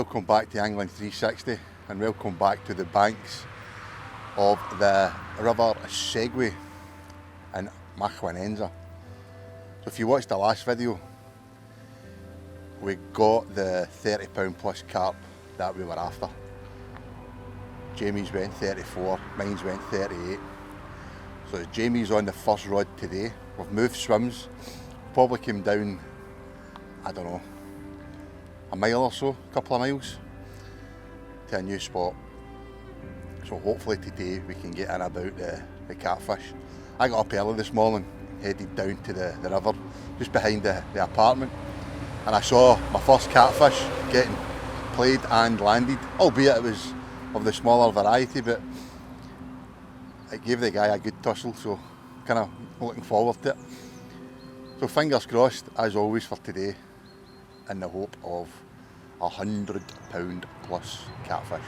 welcome back to Angling 360 and welcome back to the banks of the River Segway in Machwanenza. So if you watched the last video, we got the £30 plus carp that we were after. Jamie's went 34, mine's went 38. So Jamie's on the first rod today. We've moved swims, probably came down, I don't know, a mile or so, a couple of miles, to a new spot. So hopefully today we can get in about the catfish. I got up early this morning, headed down to the river, just behind the apartment, and I saw my first catfish getting played and landed, albeit it was of the smaller variety, but it gave the guy a good tussle, so kind of looking forward to it. So fingers crossed, as always, for today, in the hope of £100 plus catfish.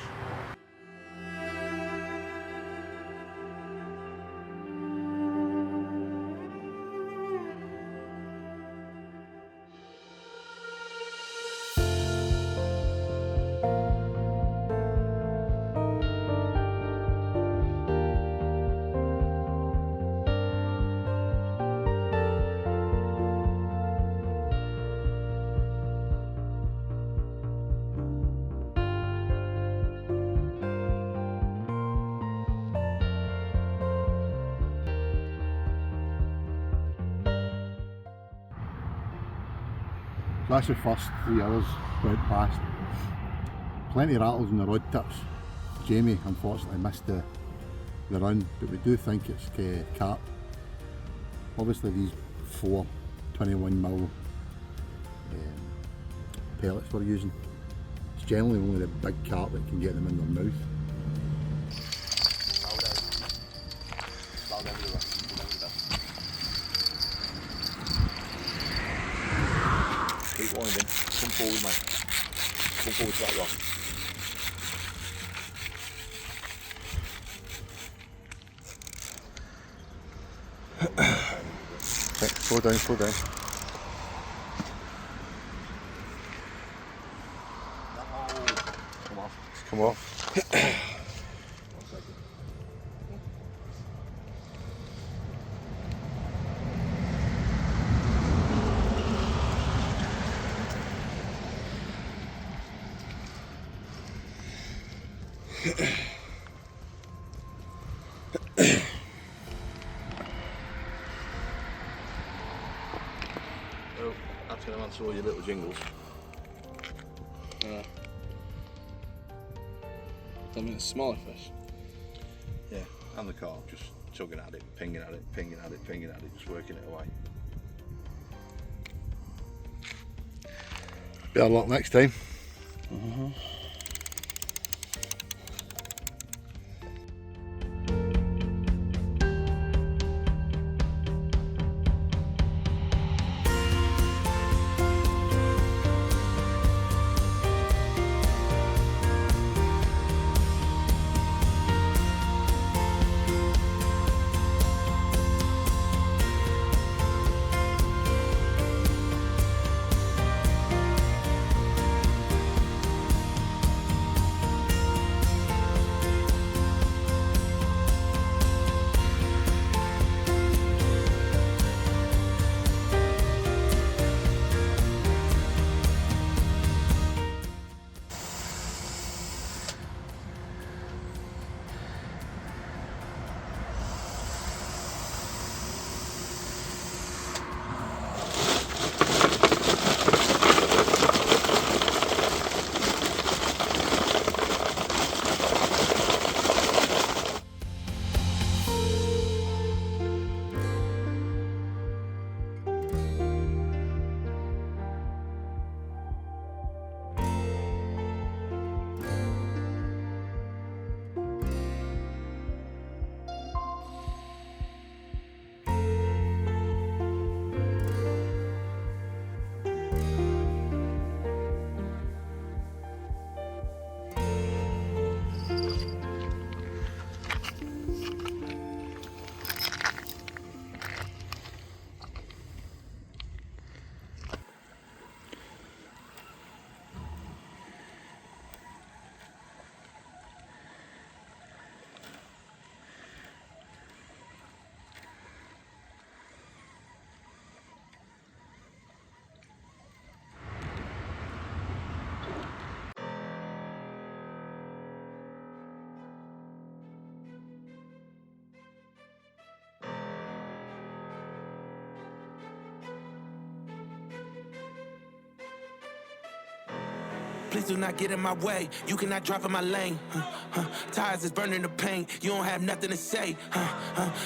So that's the first 3 hours went past. Plenty of rattles in the rod tips. Jamie unfortunately missed the run, but we do think it's carp. Obviously these 4 21mm pellets we're using. It's generally only the big carp that can get them in their mouth. Keep winding. Come forward, mate. Come forward to that rock. Okay, slow down, slow down. Come off. Come off. 1 second. Oh, that's going to answer all your little jingles. I mean, it's smaller fish. Yeah, and the carp just tugging at it, pinging at it, pinging at it, pinging at it, just working it away. Better luck next time. Please do not get in my way. You cannot drop in my lane. Tires is burning the pain. You don't have nothing to say.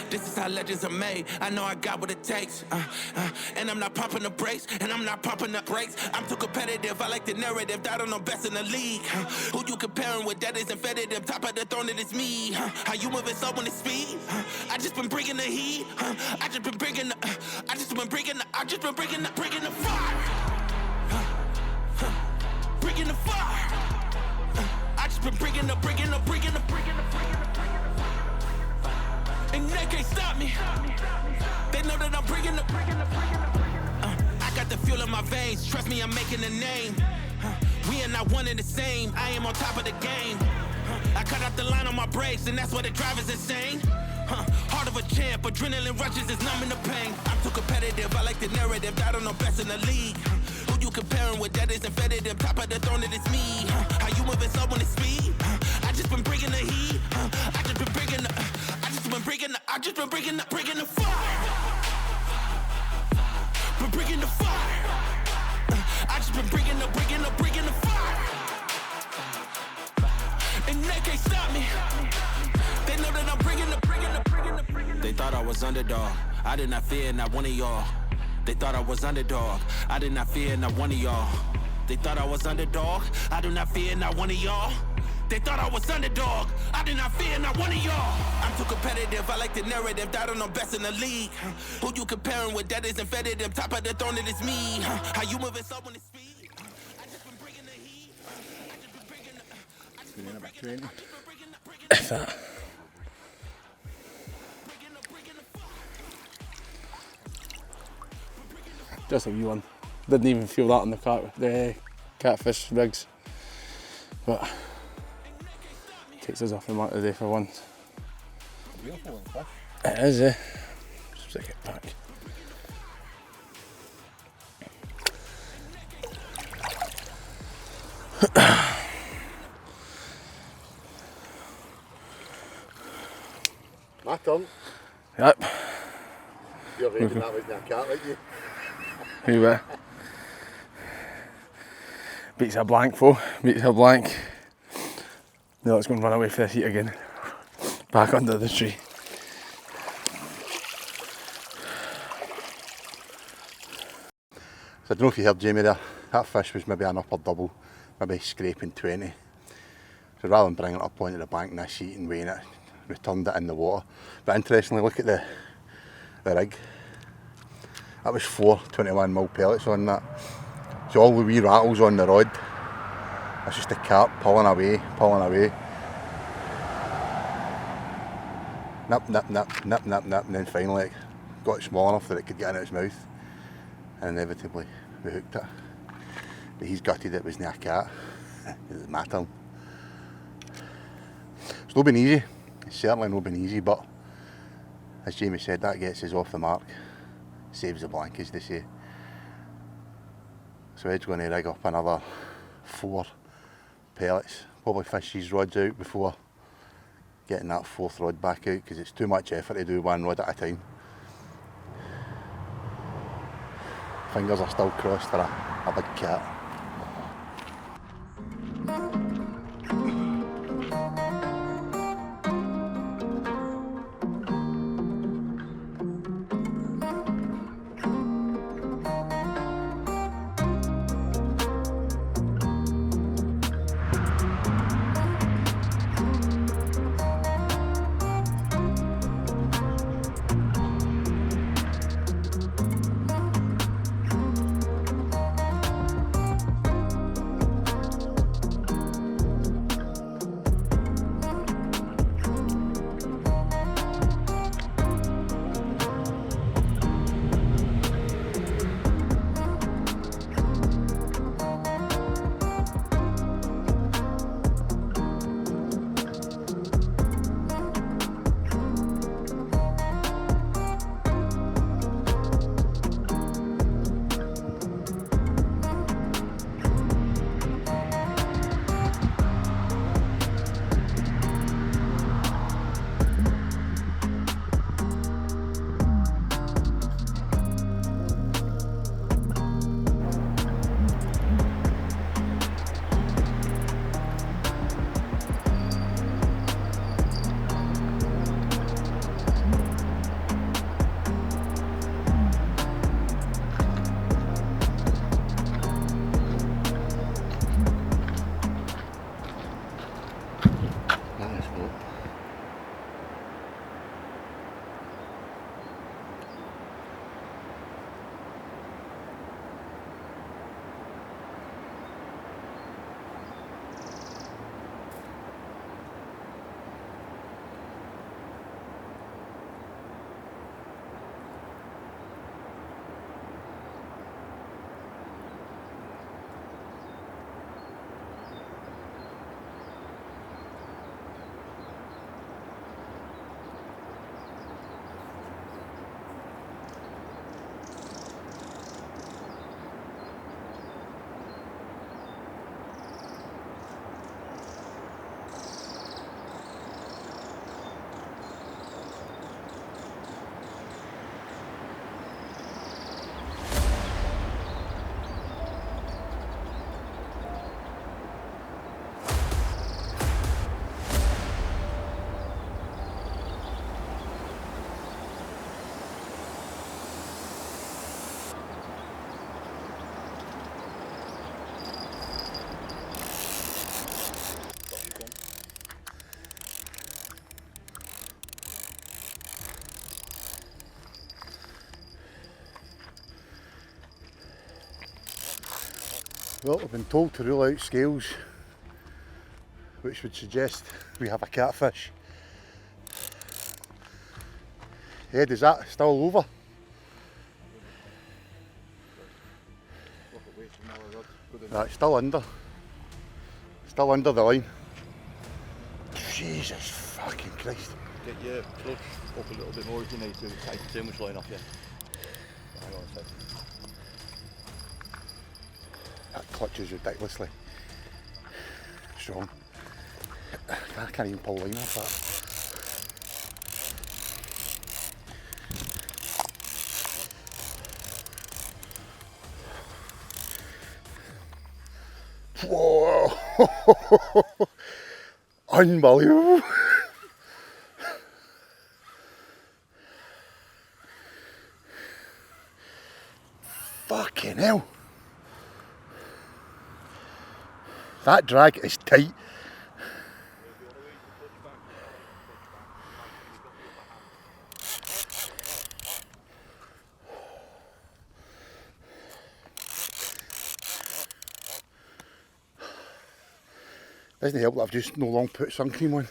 This is how legends are made. I know I got what it takes. And I'm not pumping the brakes. And I'm not pumping the brakes. I'm too competitive. I like the narrative. I don't know best in the league. Who you comparing with? That isn't competitive. Top of the throne, it is me. How you moving so on the speed? I just been bringing the heat. I just been bringing the fire. Bringing the fire. I just been bringing the. And they can't stop me. They know that I'm bringing the. I got the fuel in my veins. Trust me, I'm making a name. We are not one and the same. I am on top of the game. I cut out the line on my brakes, and that's why the drive is insane. Heart of a champ, adrenaline rushes is numbing the pain. I'm too competitive, I like the narrative. I don't know best in the league. Who you comparing with? That isn't competitive. Top of the throne, it is me. How you moving so on the speed? I just been bringing the heat. I just been bringing the fire. Been bringing the fire. I just been bringing the fire. And they can't stop me. They know that I'm bringing the. They thought I was underdog. I did not fear not one of y'all. They thought I was underdog. I did not fear not one of y'all. They thought I was underdog. I do not fear not one of y'all. They thought I was underdog. I did not fear not one of y'all. I'm too competitive. I like the narrative. I don't know best in the league. Who you comparing with? That isn't competitive. Top of the throne, it is me. How you moving so on the speed? I just been bringing the heat. I just been bringing the. If that. Just a wee one. Didn't even feel that on the catfish rigs. But takes us off the mark today for once. Beautiful little fish. It is, eh? Just to get back. My turn. Yep. You're ready, that wasn't a cat like you. Who beats a blank foe, beats a blank. No, it's going to run away for this heat again. Back under the tree. So I don't know if you heard Jamie there, that fish was maybe an upper double, maybe scraping 20. So rather than bringing it up onto the bank in this heat and weighing it, returned it in the water. But interestingly, look at the rig. That was 4 21mm pellets on that. So all the wee rattles on the rod, that's just the carp pulling away. Nip, and then finally it got small enough that it could get in its mouth. And inevitably we hooked it. But he's gutted it wasn't a cat. It was my turn. It's not been easy. It's certainly not been easy, but as Jamie said, that gets us off the mark. Saves the blank, as they say. So Ed's going to rig up another 4 pellets. Probably fish these rods out before getting that 4th rod back out, because it's too much effort to do 1 rod at a time. Fingers are still crossed for a big cat. Well, we've been told to rule out scales, which would suggest we have a catfish. Ed, is that still over? No, it's still under. Still under the line. Jesus fucking Christ. Get your clutch up a little bit more if you need to. Take too much line off you. Hang on a sec. That clutch is ridiculously strong. I can't even pull the line off that. Whoa! Unbelievable! Fucking hell! That drag is tight. Doesn't help that I've just no long put sun cream on.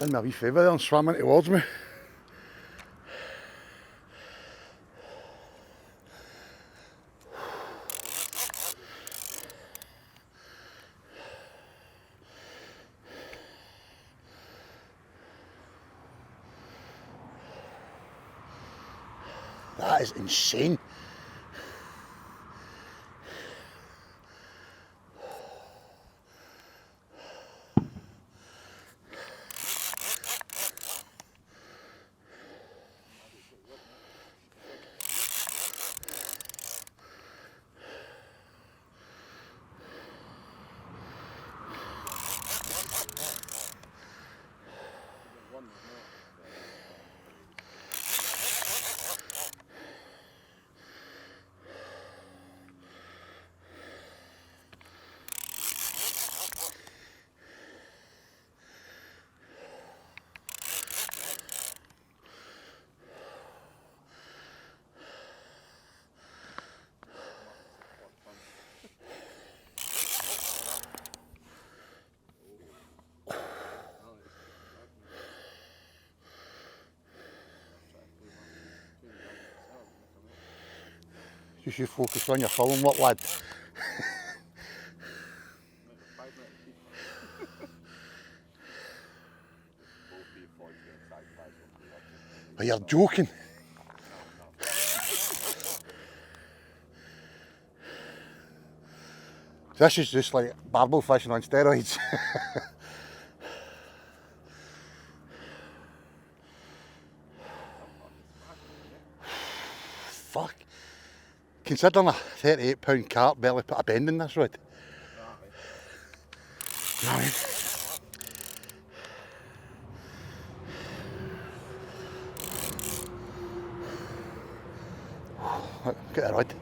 Done me a wee favour there and swam in towards me. That is insane. You should focus on your film work, lad. Oh, you're joking. This is just like barbel fishing on steroids. Fuck. Considering a £38 carp barely put a bend in this rod. You know what I mean? Look at the rod.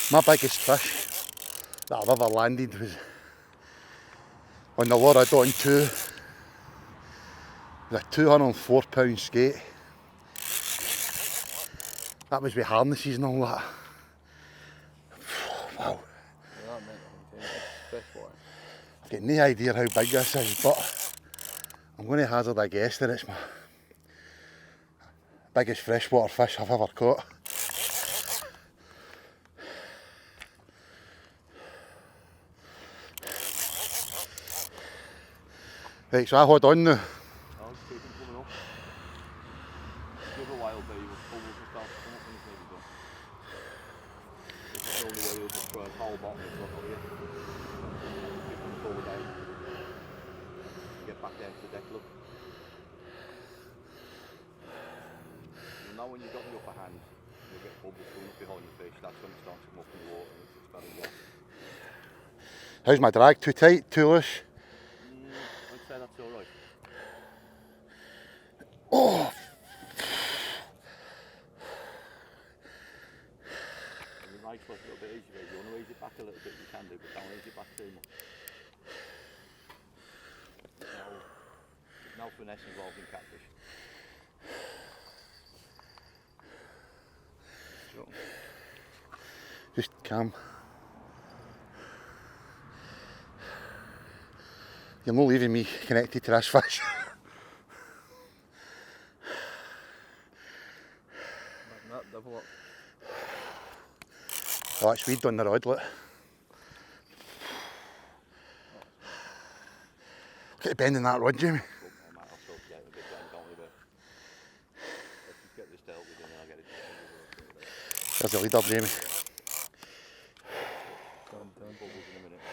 My biggest fish that I've ever landed was on the Loradon 2. It was a £204 skate. That was with harnesses and all that. Wow. Yeah, that meant freshwater. I've got no idea how big this is, but I'm going to hazard a guess that it's my biggest freshwater fish I've ever caught. Right, so I hold on now. I'll just keep him coming up. Give a while, but he will bubbles and start to come up when he's nearly done. This is the only way he'll just try and hold bottom and stuff over here. Keep him forward down. Get back down to the deck, look. You know when you've got the upper hand, you'll get bubbles coming up behind your fish, that's when it starts to come up in the water and it's very wet. How's my drag? Too tight? Too loose? I'd say that's alright. Oh! The nice was a little bit easier. If you want to raise it back a little bit, you can do, but don't raise it back too much. There's no finesse involved in catfish. Sure. Just calm. You're not leaving me connected to this fish. That double up. Oh, it's weed on the rod, look. Look at the bend in that rod, Jamie. I'll still get a bit down, don't worry about it. Let's just get this dealt with and then I'll get it. There's the leader, Jamie. Bubbles in a minute.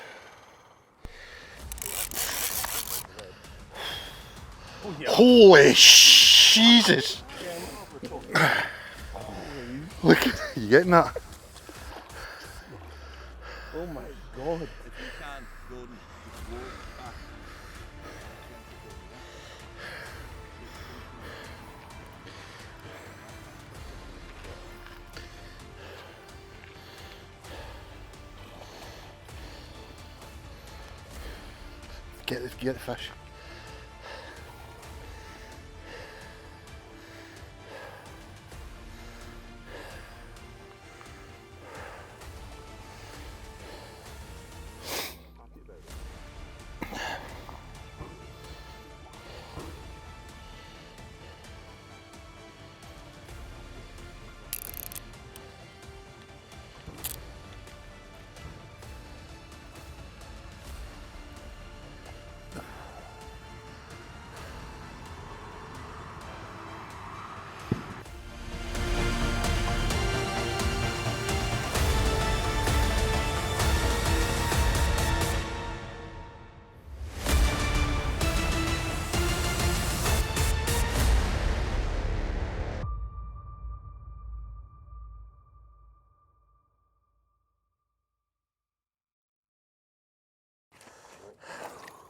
Oh, yeah. Holy Jesus! Look, you getting that? Oh my god. If you can, Gordon, just walk back. Get the fish.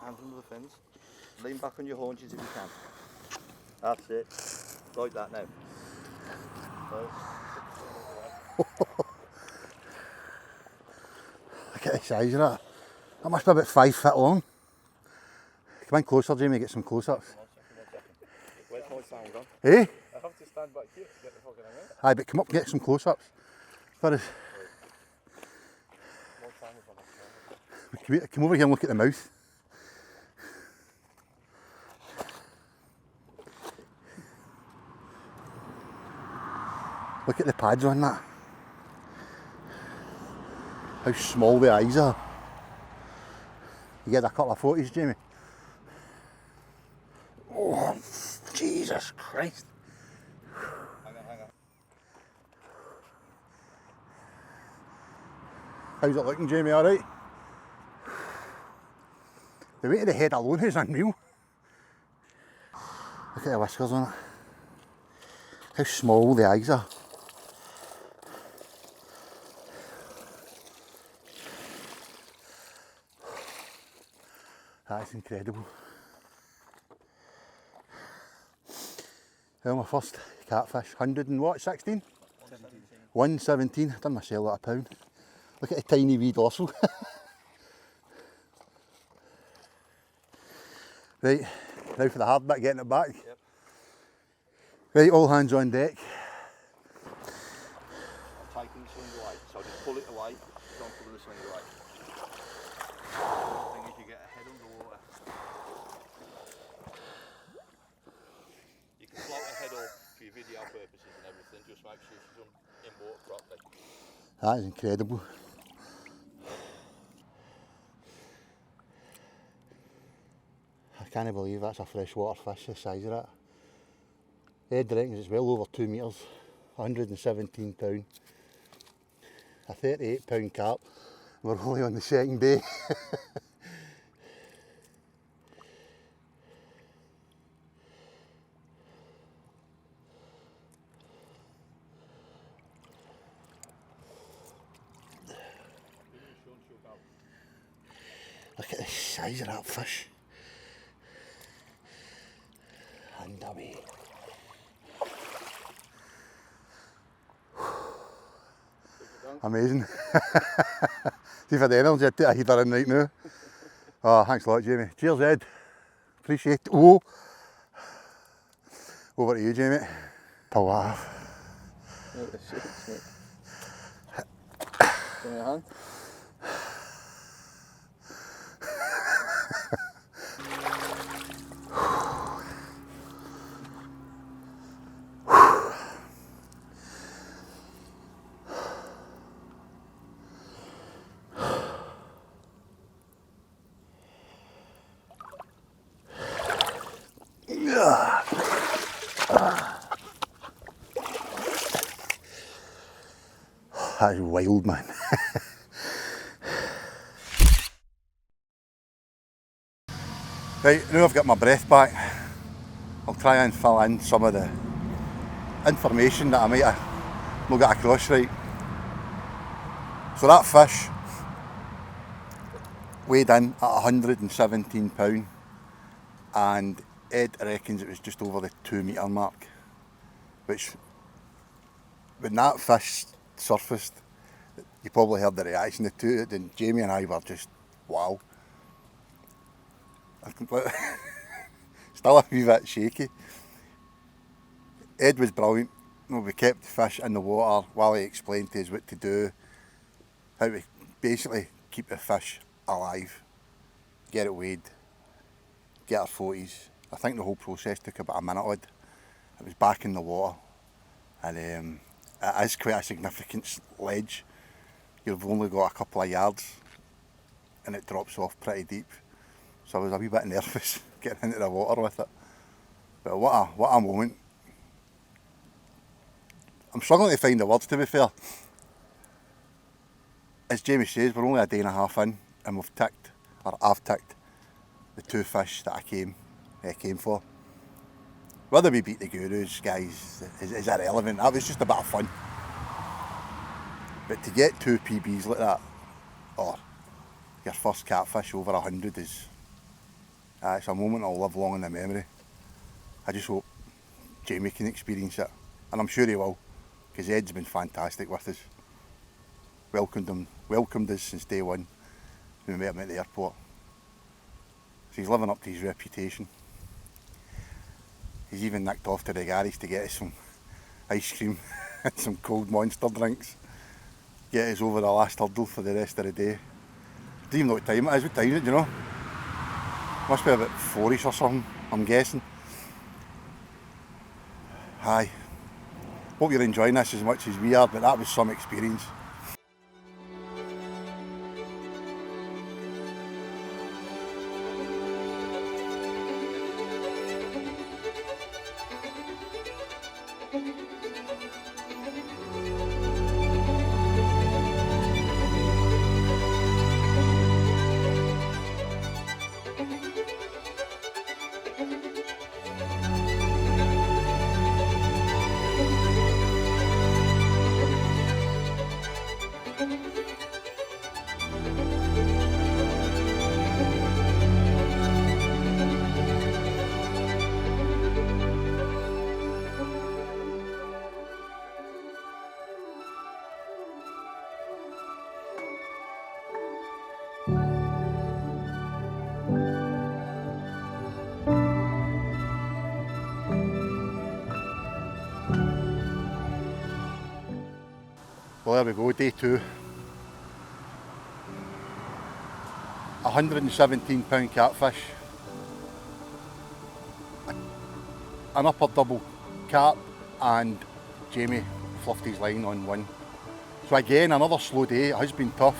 Hands under the fins. Lean back on your haunches if you can. That's it. Like that now. Look at the size of that. That must be about 5 feet long. Come in closer, Jamie, get some close-ups. Where's my sound gone? Eh? I have to stand back here to get the fucking hang out. Aye, but come up and get some close-ups. For us. My sound was on. Come over here and look at the mouth. Look at the pads on that. How small the eyes are. You get a couple of photos, Jamie? Oh, Jesus Christ. Hang on. How's it looking, Jamie? Alright? The weight of the head alone is unreal. Look at the whiskers on it. How small the eyes are. That's incredible. Well, my first catfish, 100 and what, 16? 117, done myself at a pound. Look at the tiny wee dorsal. Right, now for the hard bit, getting it back. Yep. Right, all hands on deck. That is incredible. I can't believe that's a freshwater fish the size of that. Ed reckons it's well over 2 metres, 117 pound. A 38 pound carp. We're only on the second day. Look at the size of that fish. And away. Amazing. See if I had the energy, I'd take a heater in right now. Oh, thanks a lot, Jamie. Cheers, Ed. Appreciate it. Oh! Over to you, Jamie. Pull that off. Look at the shapes, mate. Give me a hand. That is wild, man. Right, now I've got my breath back, I'll try and fill in some of the information that I might have not got across right. So that fish weighed in at 117 pound, and Ed reckons it was just over the 2 metre mark, which when that fish surfaced, you probably heard the reaction to it, and Jamie and I were just wow. Still a wee bit shaky. Ed was brilliant. We kept the fish in the water while he explained to us what to do, how to basically keep the fish alive, get it weighed, get our photos. I think the whole process took about a minute odd. It was back in the water, and it is quite a significant ledge. You've only got a couple of yards and it drops off pretty deep. So I was a wee bit nervous getting into the water with it. But what a moment. I'm struggling to find the words, to be fair. As Jamie says, we're only a day and a half in, and I've ticked the 2 fish that I came for. Whether we beat the gurus, guys, is irrelevant. That was just a bit of fun. But to get 2 PBs like that, or your first catfish over 100 is, it's a moment I'll live long in the memory. I just hope Jamie can experience it, and I'm sure he will, because Ed's been fantastic with us. Welcomed us since day one when we met him at the airport. So he's living up to his reputation. He's even nicked off to the garage to get us some ice cream and some cold Monster drinks. Get us over the last hurdle for the rest of the day. I don't even know what time it is. What time is it, do you know? Must be about 4ish or something, I'm guessing. Hi. Hope you're enjoying this as much as we are, but that was some experience. Well, there we go, day 2. £117 catfish. An upper double carp, and Jamie fluffed his line on one. So again, another slow day. It has been tough.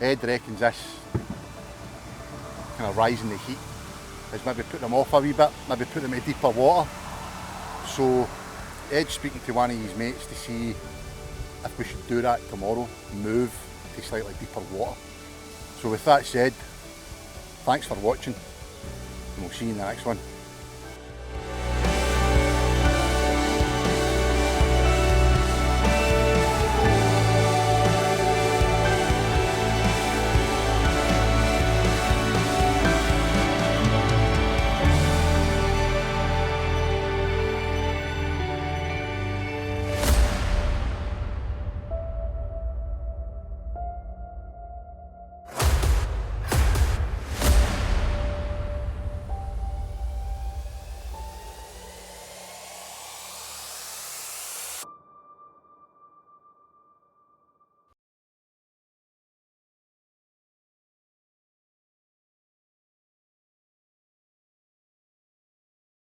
Ed reckons this kind of rise in the heat is maybe put them off a wee bit, maybe put them in deeper water. So Ed's speaking to one of his mates to see if we should do that tomorrow, move to slightly deeper water. So with that said, thanks for watching and we'll see you in the next one.